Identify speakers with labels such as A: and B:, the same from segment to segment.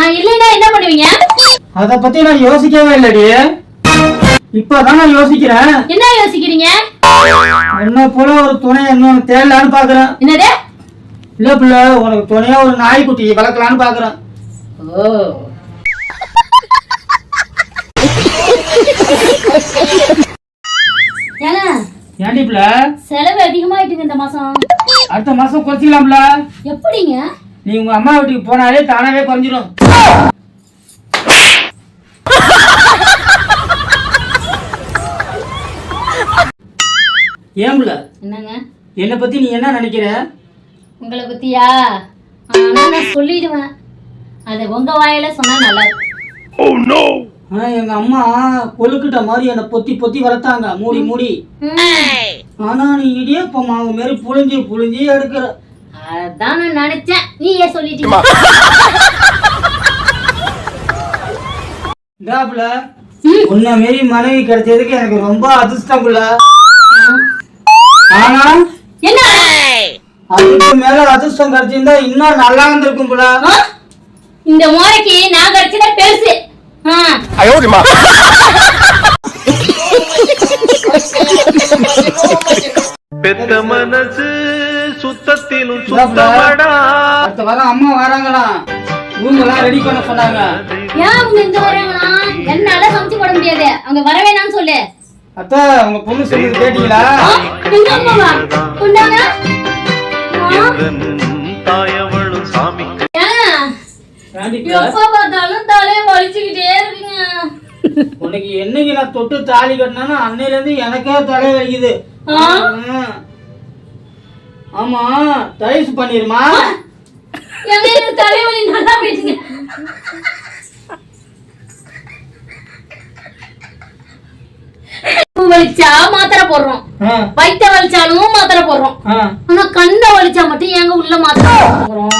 A: நான் இல்லைன்னா என்ன பண்ணுவீங்க?
B: அத பத்தி நான் யோசிக்கவே இல்லடி. இப்பதான் நான் யோசிக்கிறேன்.
A: என்ன யோசிக்கிறீங்க?
B: என்ன போல ஒரு துணை என்ன தேடலான்னு பாக்குறேன்.
A: என்னது?
B: இல்ல பிள்ளை, உனக்கு துணையா ஒரு நாய்க்குட்டி வளர்க்கலான்னு பாக்குறேன்.
A: ஓ,
B: ஏன்டி பிள்ளை
A: செலவு அதிகமாயிட்டுங்க இந்த மாசம்.
B: அடுத்த மாசம் குறைச்சிக்கலாம்ல.
A: எப்படிங்க?
B: நீ உங்க அம்மா வீட்டுக்கு போனாலே தானாவே குறைஞ்சிடும். ஏன் பிள்ளை?
A: என்னங்க?
B: என்னை பத்தி நீ என்ன நினைக்கிற?
A: உங்களை பத்தியா? ஆனா நான் சொல்லிடுவேன். அதை உங்க வாயில சொன்னா நல்லா இருக்கும்.
B: ஆனா எங்க அம்மா கொழுக்கிட்ட மாதிரி என்னை பொத்தி பொத்தி வளர்த்தாங்க, மூடி மூடி. ஆனா நீ இடியப்ப மாவு மாரி புழிஞ்சி புழிஞ்சி எடுக்கிற.
A: அதான் நான் நினைச்சேன், நீயே சொல்லிட்டீங்க.
B: உன்ன மாரி மனைவி கிடைச்சதுக்கு எனக்கு ரொம்ப அதிர்ஷ்டம் புள்ள. ஆனா
A: என்ன
B: அதுக்கு மேல அதிர்ஷ்டம் கிடைச்சிருந்தா இன்னும் நல்லா இருந்திருக்கும் புள்ள.
A: இந்த முறைக்கு நான் கிடைச்சத பெருசு.
C: பெத்த மனசு சுத்தத்திலும் சுத்தமடா.
B: அடுத்த வாரம் அம்மா வராங்களா, ரூம்லாம் ரெடி பண்ண சொன்னாங்க.
A: ஏன் அவங்க இங்க வராங்களா? என்னால சமைச்சு போட முடியாது, அவங்க வர வேணாம்னு சொல்லு.
B: அத்தை, உங்க பொண்ணு சொல்லுது கேட்டீங்களா?
A: எங்க அம்மாவா? கொண்டாங்க.
C: தாயவளும் சாமி
A: எப்ப பார்த்தாலும் தலையை வலிச்சுக்கிட்டே இருக்குங்க.
B: உனக்கு என்னைக்கு நான் தொட்டு தாலி கட்டினா அன்னையில இருந்து எனக்கே தலை வலிக்குது. ஆமா, டைஸ் பண்ணிருமா?
A: எங்க தலைவலி நல்லா போயிடுச்சுங்க. வலிச்சா மாத்திரை போடுறோம், வயிற்ற வலிச்சாலும் மாத்திரை போடுறோம். ஆனா கண்ட வலிச்சா மட்டும் எங்க உள்ள மாத்திரை போடுறோம்.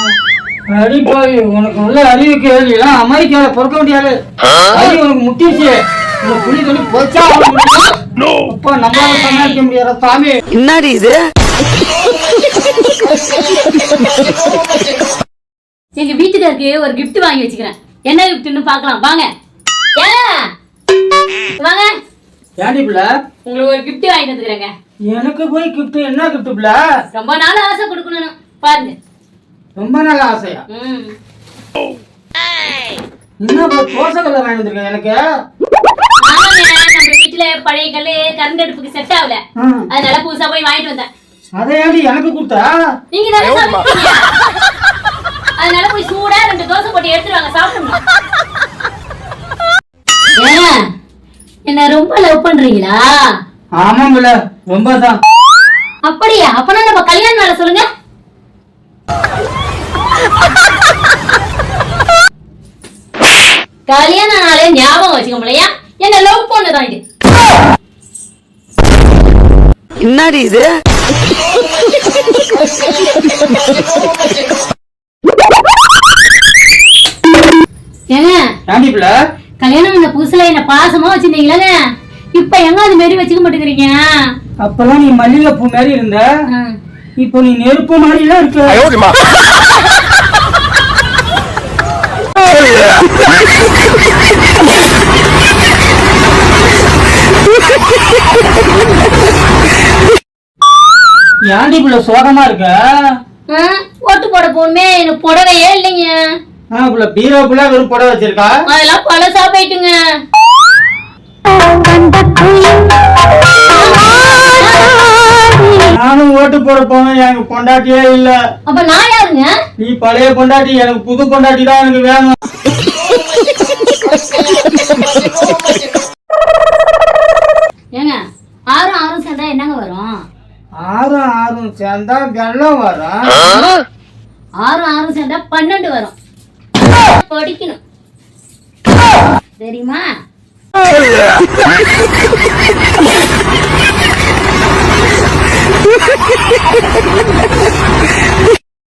B: அடி போய், உனக்கு உள்ள அறிவு கேள்வி எல்லாம் அமெரிக்கால பொறுக்க முடியாது. அறிவு உனக்கு முட்டிச்சு. புள்ளி சொல்லி போச்சா அப்பா நம்மளால சமாளிக்க முடியாத சாமி.
D: என்னடி இது?
A: எங்க வீட்டுக்காருக்கு ஒரு கிஃப்ட் வாங்கி வச்சுக்கிறேன். என்ன கிஃப்ட்னு பாக்கலாம் வாங்க. வாங்க.
B: ஏன்டி பிள்ளை?
A: உங்களுக்கு ஒரு கிஃப்ட் வாங்கி வந்துக்கிறேங்க.
B: எனக்கு போய் கிஃப்ட்? என்ன கிஃப்ட் பிள்ளை?
A: ரொம்ப நாள் ஆசை கொடுக்கணும் பாருங்க.
B: ரொம்ப நல்ல ஆசையா? என்ன தோசை கல்ல வாங்கி வந்திருக்கேன் எனக்கு?
A: நம்ம வீட்டுல பழைய கல்லு கரண்ட் அடுப்புக்கு செட் ஆகல, அதனால புதுசா போய் வாங்கிட்டு வந்தேன்.
B: அதை ஏன்டி எனக்கு கொடுத்தா?
A: நீங்க தானே சமைப்பீங்க, அதனால போய் சூடா 2 தோசை போட்டு எடுத்துருவாங்க, சாப்பிடணும். என்ன ரொம்ப லவ் பண்றீங்களா?
B: ஆமா பிள்ளை, ரொம்ப தான்.
A: அப்படியா? அப்பனா நம்ம கல்யாணம் நாள சொல்லுங்க. கல்யாண நாளே ஞாபகம் வச்சுக்க முடியா? என்ன லவ் பண்ணதான் இது.
D: என்னடி இது?
A: ஏங்க, கல்யாணம் பண்ண புதுசுல என்ன பாசமா வச்சிருந்தீங்களா? இப்ப எங்க அது மாரி வச்சுக்க மாட்டேங்கிறீங்க?
B: அப்பெல்லாம் நீ மல்லிகை பூ மாதிரி இருந்த, இப்போ நீ நெருப்பு மாதிரி எல்லாம் இருக்க. ஏன்டி பிள்ளை சோகமா இருக்க?
A: ஓட்டு போட போகணுமே, எனக்கு புடவையே இல்லைங்க.
B: பீரோ புள்ள வெறும் புடவை வச்சிருக்கா?
A: அதெல்லாம் பழசா போயிட்டுங்க.
B: நானும் ஓட்டு போட போவேன், எனக்கு பொண்டாட்டியே இல்ல.
A: அப்ப நான் யாருங்க?
B: நீ பழைய பொண்டாட்டி, எனக்கு புது பொண்டாட்டி தான் எனக்கு வேணும்.
A: ஏங்க, 6 சேர்ந்தா என்னங்க வரும்?
B: 6 சேர்ந்தா வெள்ளம் வரும்.
A: 6 சேர்ந்தா 12 வரும். படிக்கணும் தெரியுமா?